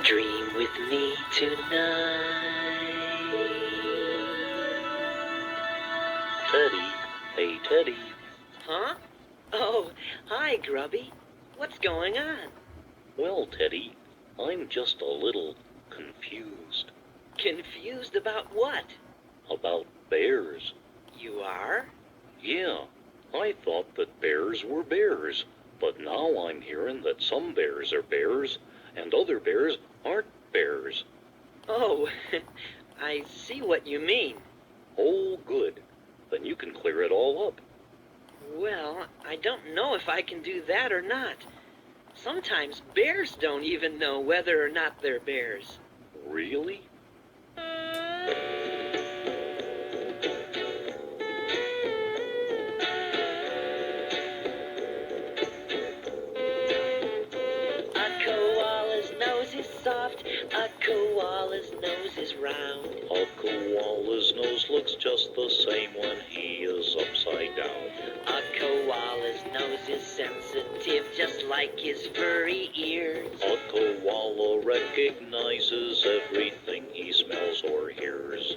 Dream with me tonight. Teddy, hey Teddy. Huh? Oh, hi, Grubby. What's going on? Well, Teddy, I'm just a little confused. Confused about what? About bears. You are? Yeah, I thought that bears were bears, but now I'm hearing that some bears are bears and other bears aren't bears. Oh, I see what you mean. Oh, good. Then you can clear it all up. Well, I don't know if I can do that or not. Sometimes bears don't even know whether or not they're bears. Really? A koala's nose is soft, a koala's nose is round. A koala's nose looks just the same when he is upside down. A koala's nose is sensitive, just like his furry ears. A koala recognizes everything he smells or hears.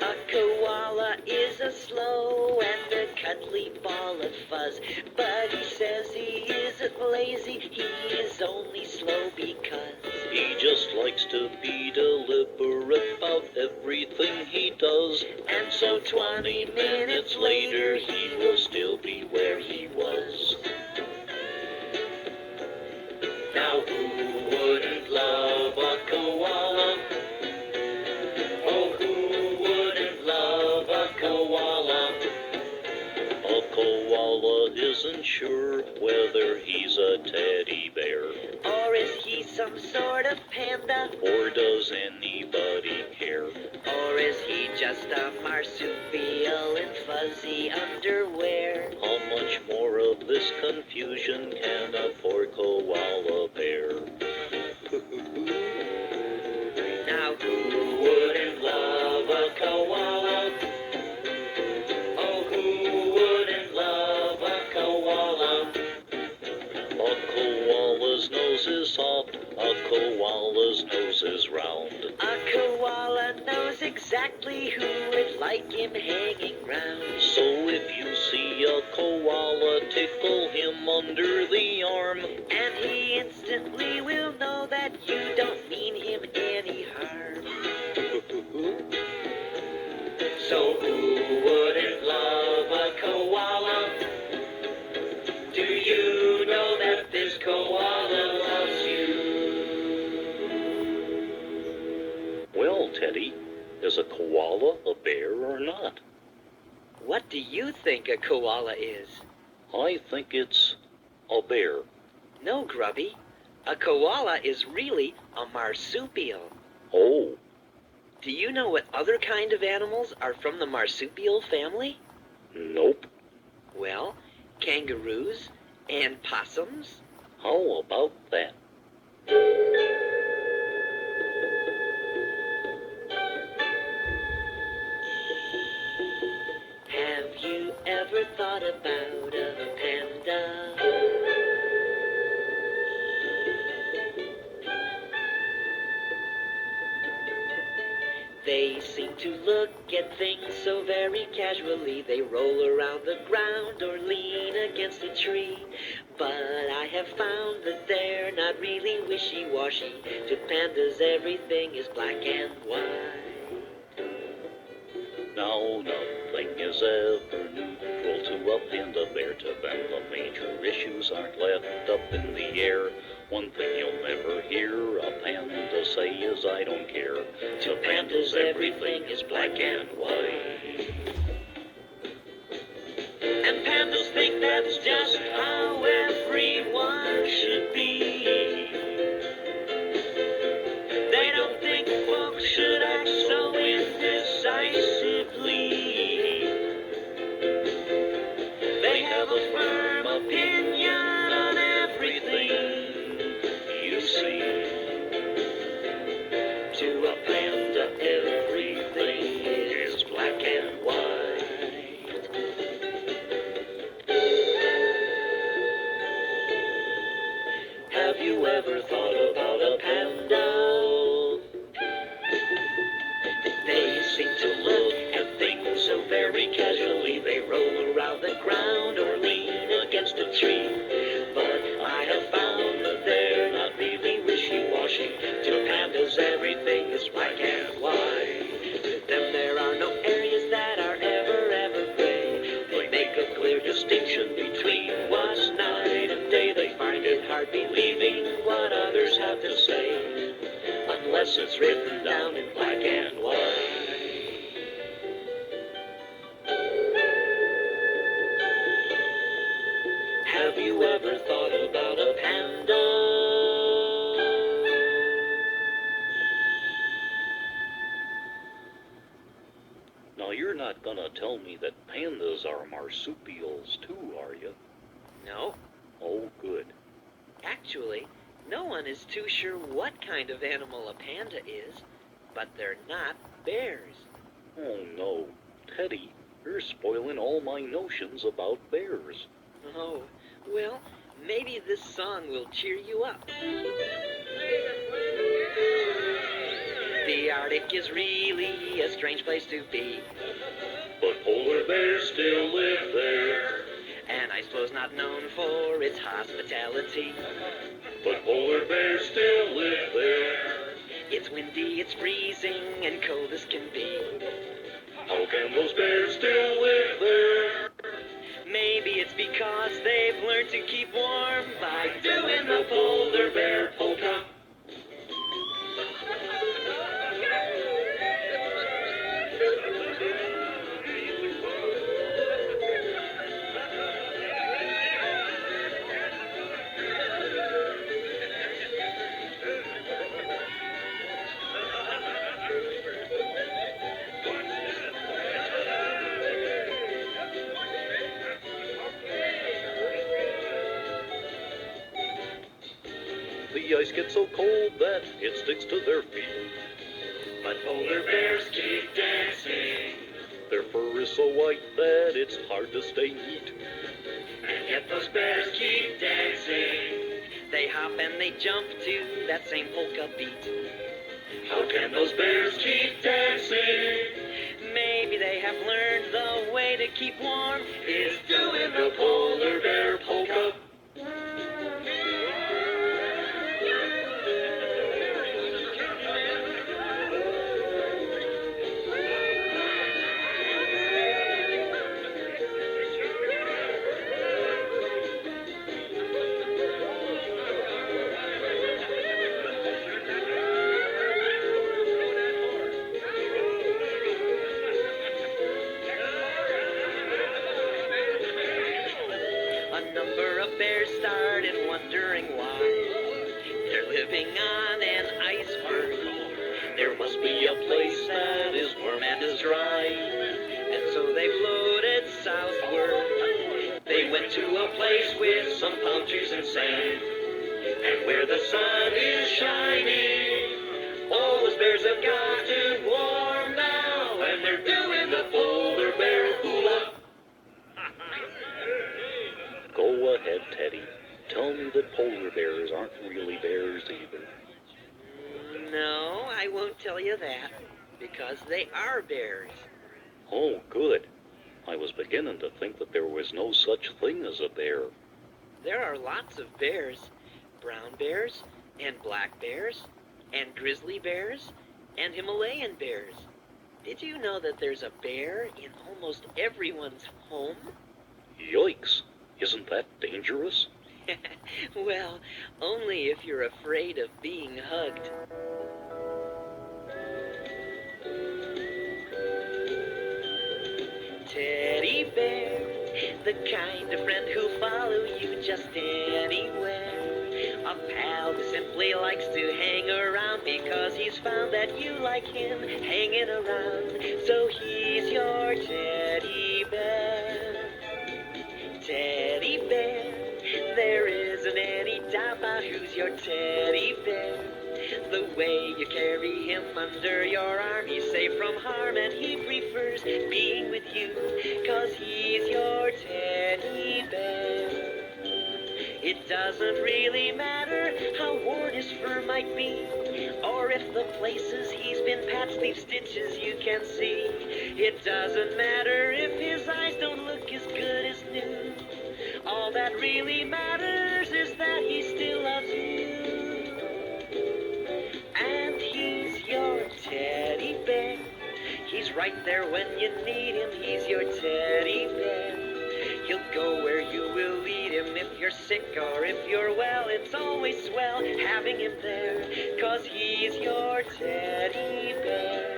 A koala is a slow and a cuddly ball of fuzz, but he says he isn't lazy, he is only slow because He just likes to be deliberate about everything he does. and so 20 minutes later he will still be where he was. Now who wouldn't love a koala? Oh, who wouldn't love a koala? A koala isn't sure whether he's a teddy bear, Or is he some sort of panda? or does anybody care? Or is he just a marsupial in fuzzy underwear? How much more of this confusion can a poor koala bear? Now who wouldn't love a koala? Oh, who wouldn't love a koala? A koala's nose is soft, a koala's nose is round. A koala knows exactly who would like him hanging round. So if you see a koala, tickle him under the arm. And he instantly will know that you don't mean him any harm. So who wouldn't love a koala? Do you know that this koala loves you? Well, Teddy, is a koala a bear or not? What do you think a koala is? I think it's a bear. No, Grubby. A koala is really a marsupial. Oh, Do you know what other kind of animals are from the marsupial family? nope. Well, kangaroos and possums. How about that? Have you ever thought about a panda? They seem to look at things so very casually. They roll around the ground or lean against a tree. But I have found that they're not really wishy-washy. To pandas everything is black and white. Now nothing is ever neutral to a panda bear. To them the major issues aren't left up in the air. One thing you'll never hear a panda say is I don't care. To pandas everything is black and white. And pandas think that's just how everyone should be. They don't think folks should act so indecisively. They have a firm opinion on everything you see. To a panda, everything is black and white. Have you ever ever thought about a panda? They seem to look at things so very casually. They roll around the ground or lean against a tree. But I have found that they're not really wishy-washy. To pandas everything is black and white. To them there are no areas that are ever gray. They make a clear distinction between what's night and day. They find it hard believing what others have to say, unless it's written down in black and white. Have you ever thought about a panda? Now, you're not gonna tell me that pandas are marsupials too, are you? No. Oh, good. Actually, no one is too sure what kind of animal a panda is, but they're not bears. Oh, no. Teddy, you're spoiling all my notions about bears. Oh, well, maybe this song will cheer you up. The Arctic is really a strange place to be, But polar bears still live there. and I suppose not known for its hospitality. But polar bears still live there. It's windy, it's freezing, and cold as can be. How can those bears still live there? Maybe it's because they've learned to keep warm by doing the polar bear polka. The ice gets so cold that it sticks to their feet. But polar bears keep dancing, Their fur is so white that it's hard to stay neat. and yet those bears keep dancing. They hop and they jump to that same polka beat. How can those bears keep dancing? Maybe they have learned the way to keep warm is doing the polar bear polka. A number of bears started wondering why they're living on an iceberg. There must be a place that is warm and is dry, and so they floated southward. They went to a place with some palm trees and sand, and where the sun is shining. All those bears have gotten warm now, and they're doing the polar bear hula. Go ahead, Teddy. Tell me that polar bears aren't really bears either. No, I won't tell you that, because they are bears. Oh, good. I was beginning to think that there was no such thing as a bear. There are lots of bears. Brown bears, and black bears, and grizzly bears, and Himalayan bears. Did you know that there's a bear in almost everyone's home? Yikes! Isn't that dangerous? Well, only if you're afraid of being hugged. Teddy bear, the kind of friend who'll follow you just anywhere. A pal who simply likes to hang around because he's found that you like him hanging around. So he's your teddy bear. Teddy bear, there isn't any doubt about who's your teddy bear. The way you carry him under your arm, he's safe from harm and he prefers being with you, 'cause he's your teddy bear. It It doesn't really matter how worn his fur might be, or if the places he's been patched leave stitches you can see. It doesn't matter if his eyes don't look as good as new. All that really matters is that he still loves you. And he's your teddy bear. He's right there when you need him. He's your teddy bear. He'll go where you will lead him. If you're sick or if you're well, it's always swell having him there, 'cause he's your teddy bear.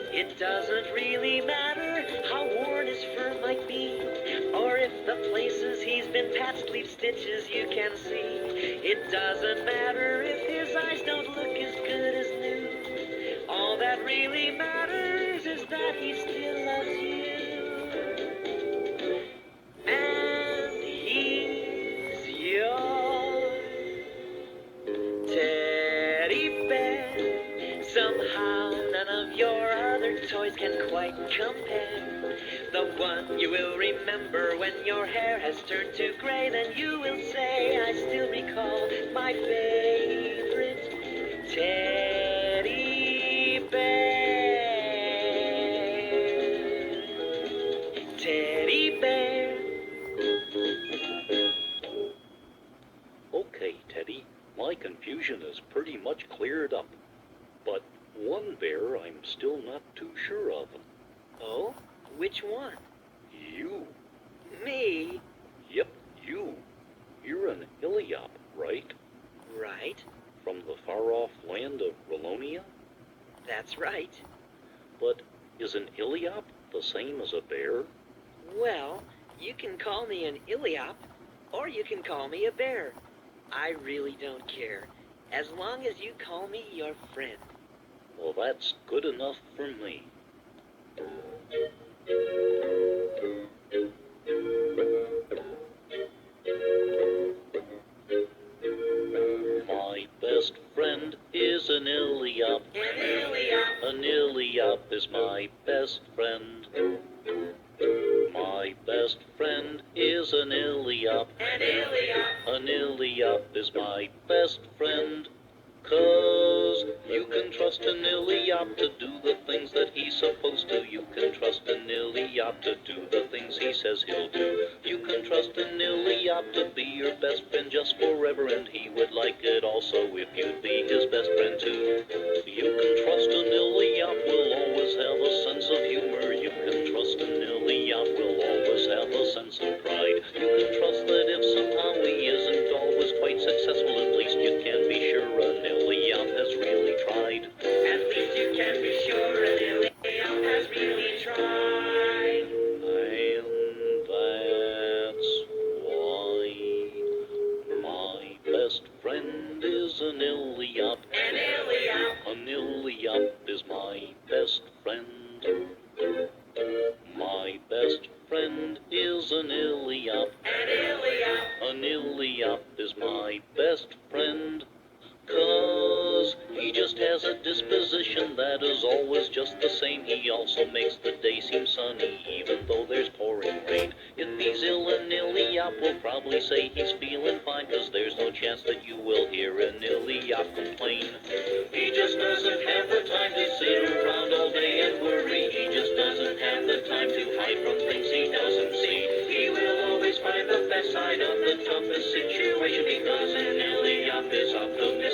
It doesn't really matter how worn his fur might be, or if the places he's been patched leave stitches you can see. It doesn't matter if his eyes don't look as good as new. All that really matters is that he still loves you. And he's your teddy bear. Somehow none of your other toys can quite compare. The one you will remember when your hair has turned to gray, then you will say, I still recall my favorite teddy bear. Teddy bear. Okay, Teddy, my confusion is pretty much cleared up. But one bear I'm still not too sure of. Oh? Which one? You. Me? Yep, you. You're an Iliop, right? Right. From the far-off land of Rolonia? That's right. But is an Iliop the same as a bear? Well, you can call me an Iliop, or you can call me a bear. I really don't care, as long as you call me your friend. Well, that's good enough for me. My best friend is an Iliop. An Iliop. An Iliop is my best friend. My best friend is an Iliop. An Iliop. An Iliop is my best friend. 'Cause you can trust an Iliop to do the things that he's supposed to. You can trust an Iliop to do the things he says he'll do. You can trust an Iliop to be your best friend just forever, and he would like it also if you'd be his best friend too. You can trust an Iliop will always have a sense of humor. You can trust an Iliop will always have a sense of pride. You can trust that if somehow he isn't always quite successful, at least you can be sure an Iliop has really tried. At least you can be sure an Iliop has really tried. And that's why my best friend is an Iliop. An Iliop. An Iliop is my best friend. My best friend is an Iliop. An Iliop. An Iliop is my best friend. 'Cause he just has a disposition that is always just the same. He also makes the day seem sunny, even though there's pouring rain. If he's ill, an Iliop will probably say he's feeling fine, 'cause there's no chance that you will hear an Iliop complain. He just doesn't have the time to sit around all day and worry. He just doesn't have the time to hide from things he doesn't see. He will always find the best side of the toughest situation, because an Iliop is optimistic.